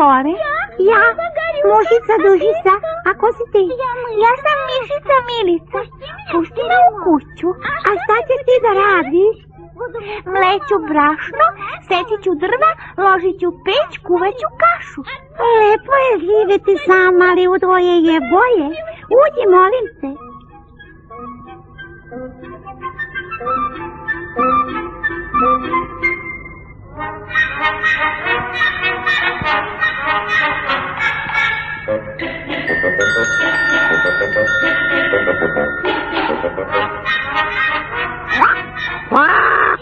gore? Ja, mušica dužica, a ko si ti? Ja sam mišica Milica. Pusti me u kuću. A šta ćeš ti da radiš? Mleću brašno, seći ću drva, ložit ću peć, kuvat ću kašu. Lepo je živjeti sam, ali u dvoje je bolje. Uđi, molim te.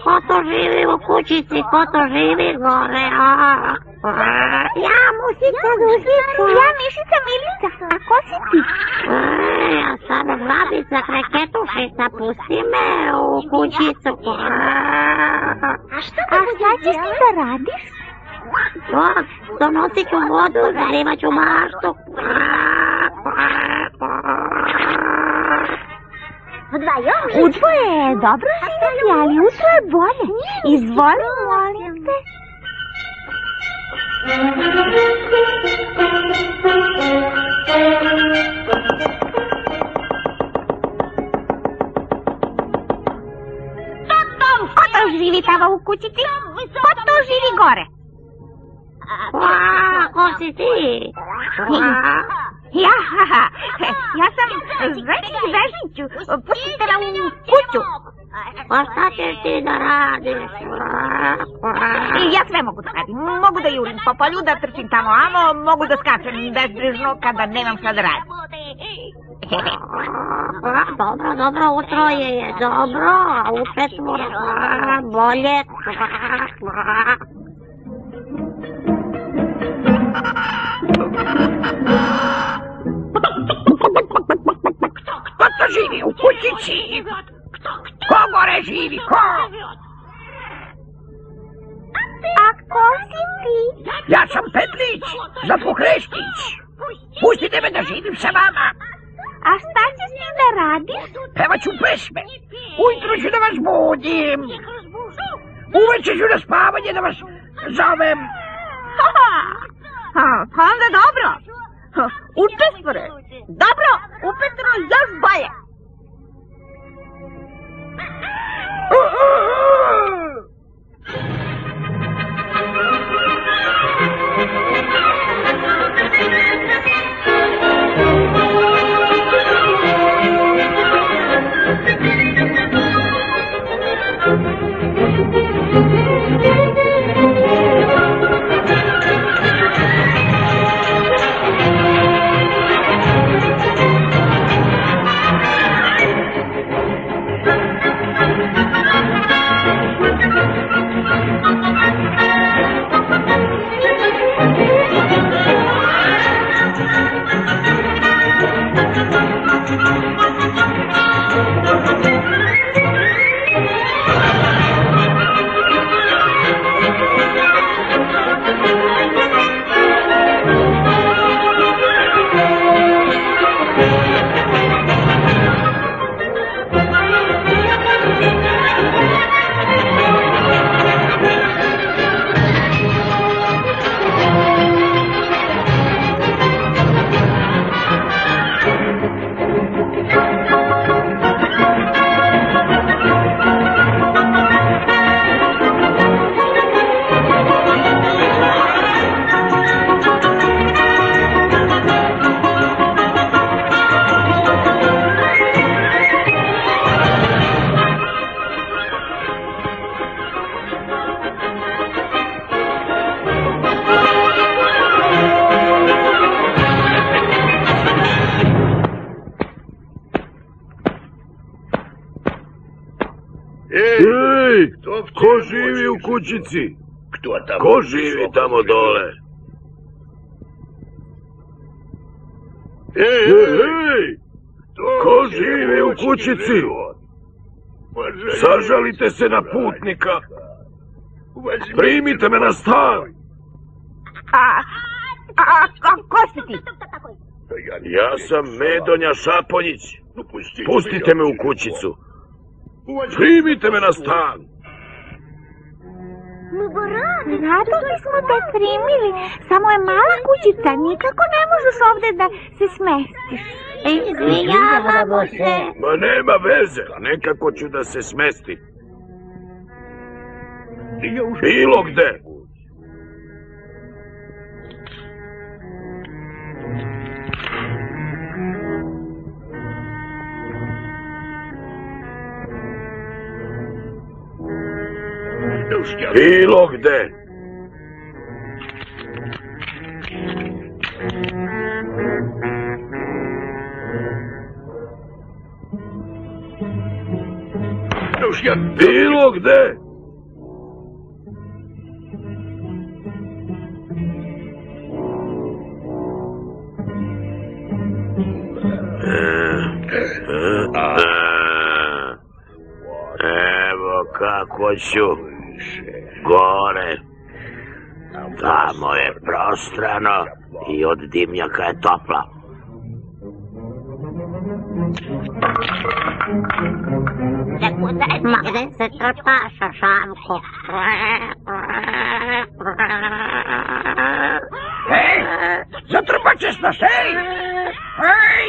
Ko to živi u kućici, ko to živi gore? Ja, mušica dušica. Ja, mišica Milica. A ko si ti? Ja sam žabica kreketušica, pusti me u kućicu. A šta ćeš ti da radiš? Donosit ću vodu, zarivat ću maštu. Udvoje je dobro živjeti, ali utro je bolje. Izvoli, molim te. Ko to živi tamo u kućici? Ko to živi gore? Ko si ti? Ja sam Zečnik Vežiću. Pustite me u kuću. Pa šta ćeš ti da radiš? Ja sve mogu da radim. Mogu da jurim po polju, da trčim tamo amo, mogu da skačem bezbrižno kada nemam šta da radim. Dobro, utroje je dobro, a u četvora bolje. Ko to živi u kućici? Ko gore živi, ko? A ko si ti? Ja sam Petrić, Zapuhreštić. Pustite me da živim sa vama. A šta ćeš ti da radiš? Pevat ću pesme. Ujutro ću da vas budim. Uveče ću na spavanje da vas zovem. Pa onda dobro. Učestvore. Dobro, u Petru još bolje. Ej, ko živi u kućici? Ko živi tamo dole? Ej, ko živi u kućici? Sažalite se na putnika. Primite me na stan. Ko si ti? Ja sam Medonja Šaponjić. Pustite me u kućicu. Primite me na stan. Rado bismo te primili, samo je mala kućica, nikako ne možeš ovdje da se smestiš. Izvinjavamo se. Ma nema veze, nekako ću da se smestim. Bilo gde. Bilo gde. Bilo gde. Evo kako ću. Gore. Tamo je prostrano i od dimnjaka je toplo. Ma gde se trpaša, Šanko? Hej, zatrpat ćeš nas, hej! Hej!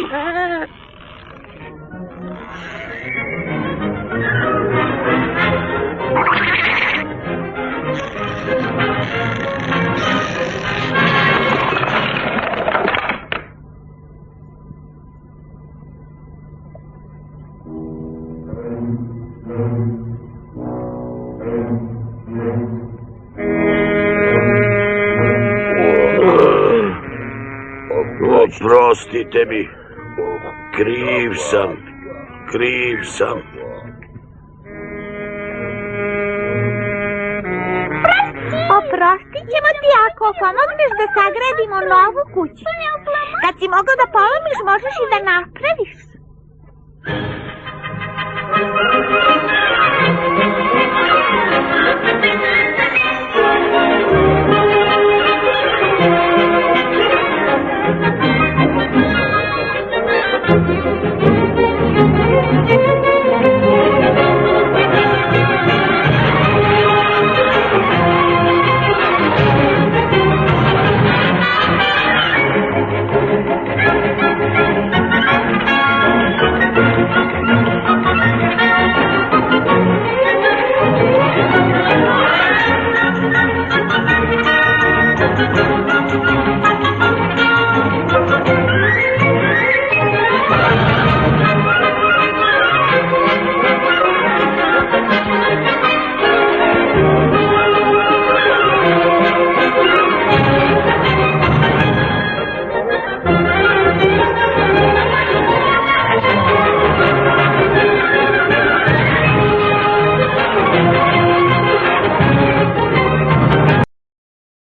Oprostite mi. Kriv sam. Oprostit ćemo ti ako pomogneš da sagradimo novu kuću. Kad si mogao da polomiš, možeš i da napraviš.